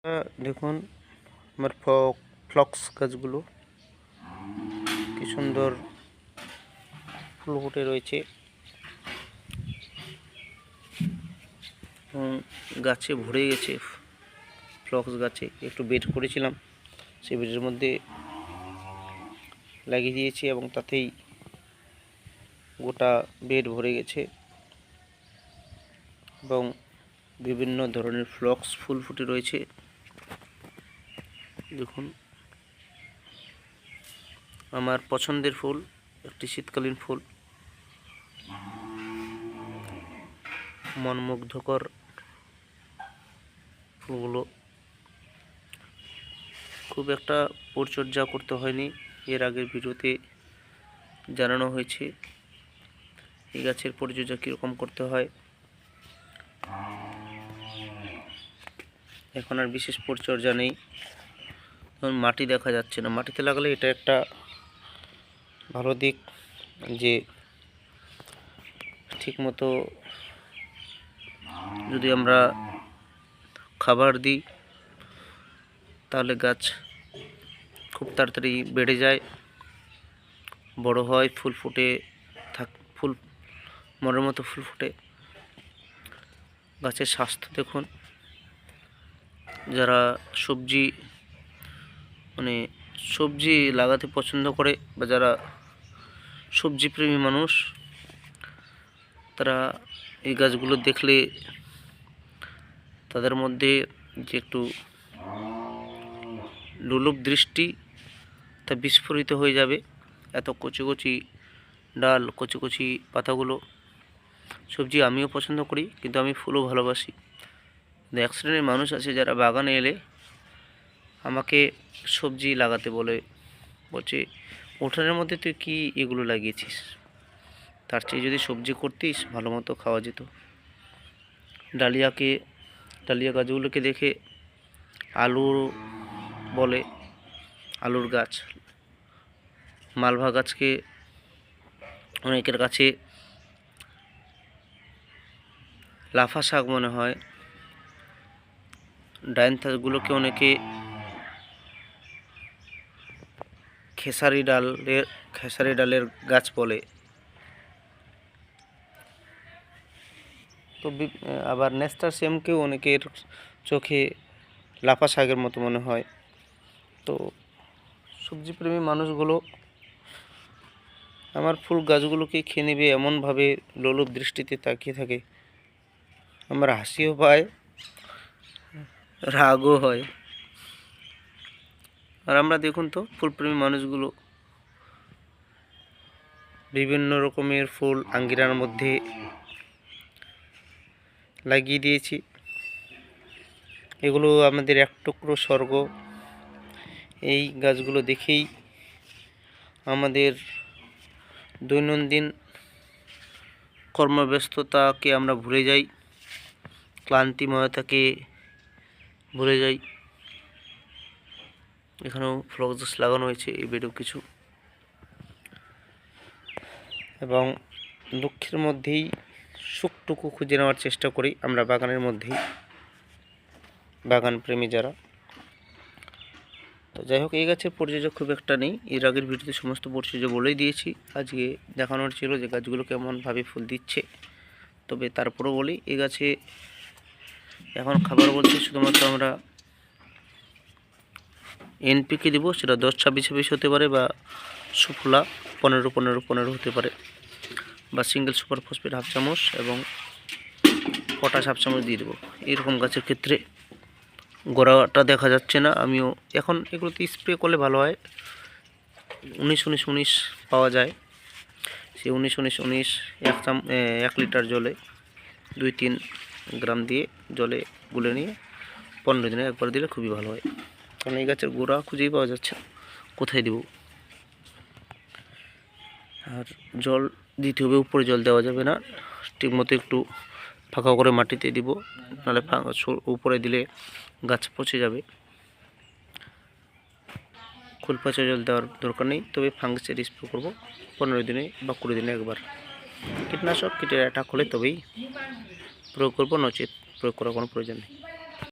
দেখুন আমার ফ্লক্স গাছগুলো কি সুন্দর ফুল ফুটে রয়েছে। গাছে ভরে গেছে। ফ্লক্স গাছে একটু বেড করেছিলাম, সেই বেডের মধ্যে লাগিয়ে দিয়েছি এবং তাতেই গোটা বেড ভরে গেছে এবং বিভিন্ন ধরনের ফ্লক্স ফুল ফুটে রয়েছে। দেখুন আমার পছন্দের ফুল, একটি শীতকালীন ফুল, মনমুগ্ধকর ফুলগুলো। খুব একটা পরিচর্যা করতে হয়নি, এর আগের ভিডিওতে জানানো হয়েছে এই গাছের পরিচর্যা কীরকম করতে হয়। এখন আর বিশেষ পরিচর্যা নেই, মাটি দেখা যাচ্ছে না। মাটিতে লাগালে এটা একটা ভালো দিক যে ঠিকমতো যদি আমরা খাবার দিই তাহলে গাছ খুব তাড়াতাড়ি বেড়ে যায়, বড় হয়, ফুল ফুটে ফুল মনের মতো ফুল ফুটে। গাছের স্বাস্থ্য দেখুন, যারা সবজি লাগাতে পছন্দ করে বা যারা সবজি প্রেমী মানুষ, তারা এই গাছগুলো দেখলে তাদের মধ্যে যে একটু লোলুপ দৃষ্টি তা বিস্ফোরিত হয়ে যাবে। এত কচি কচি ডাল, কচি কচি পাতাগুলো। সবজি আমিও পছন্দ করি, কিন্তু আমি ফুলও ভালোবাসি। এক শ্রেণীর মানুষ আছে যারা বাগানে এলে আমাকে সবজি লাগাতে বলছে উঠানের মধ্যে তুই কি এগুলো লাগিয়েছিস, তার চেয়ে যদি সবজি করতিস ভালো মতো খাওয়া যেত। ডালিয়া গাছগুলোকে দেখে আলু বলে, আলুর গাছ। মালভা গাছকে অনেকের কাছে লাফা শাক মনে হয়। ডায়ান্থাসগুলোকে অনেকে খেসারি ডালের গাছ বলে। তো আবার নেস্টারসিয়ামকেও অনেকের চোখে লাফা শাকের মতো মনে হয়। তো সবজিপ্রেমী মানুষগুলো আমার ফুল গাছগুলোকে খেয়ে নেবে এমনভাবে লোলুপ দৃষ্টিতে তাকিয়ে থাকে, আমার হাসিও পায়, রাগও হয়। আর আমরা দেখুন তো ফুলপ্রেমী মানুষগুলো বিভিন্ন রকমের ফুল আঙ্গিনার মধ্যে লাগিয়ে দিয়েছি। এগুলো আমাদের এক টুকরো স্বর্গ। এই গাছগুলো দেখেই আমাদের দৈনন্দিন কর্মব্যস্ততাকে আমরা ভুলে যাই, ক্লান্তিময়তাকে ভুলে যাই। এখানেও ফ্লক্স গাছ লাগানো হয়েছে এই বেডেও কিছু, এবং দুঃখের মধ্যেই সুখটুকু খুঁজে নেওয়ার চেষ্টা করি আমরা বাগানের মধ্যেই, বাগান প্রেমী যারা। তো যাই হোক, এই গাছের পরিচর্যা খুব একটা নেই, এর আগের ভিডিওতে সমস্ত পরিচর্যা বলেই দিয়েছি। আজকে দেখানোর ছিল যে গাছগুলো কেমনভাবে ফুল দিচ্ছে। তবে তারপরেও বলি, এই গাছে এখন খাবার বলতে শুধুমাত্র আমরা এনপিকে দিব, সেটা 10-26-26 হতে পারে, বা সুফলা 15-15-15 হতে পারে, বা সিঙ্গেল সুপার ফসফেট 1/2 চামচ এবং পটাশ 1/2 চামচ দিয়ে দেবো। এরকম গাছের ক্ষেত্রে গোড়াটা দেখা যাচ্ছে না, আমিও এখন এগুলোতে স্প্রে করলে ভালো হয়। 19-19-19 পাওয়া যায়, সেই 19-19-19 1 লিটার জলে 2-3 গ্রাম দিয়ে জলে গুলে নিয়ে 15 দিনে একবার দিলে খুবই ভালো হয়। কারণ এই গাছের গোড়া খুঁজেই পাওয়া যাচ্ছে, কোথায় দেব। আর জল দিতে হবে, উপরে জল দেওয়া যাবে না, ঠিকমতো একটু ফাঁকা করে মাটিতে দিব, নাহলে উপরে দিলে গাছ পচে যাবে। খোল পচা জল দেওয়ার দরকার নেই, তবে ফাঙ্গিসাইড স্প্রে করব 15 দিনে বা 20 দিনে একবার। কীটনাশক কীটের অ্যাটাক হলে তবেই প্রয়োগ করব, নচেত প্রয়োগ করার কোনো প্রয়োজন নেই।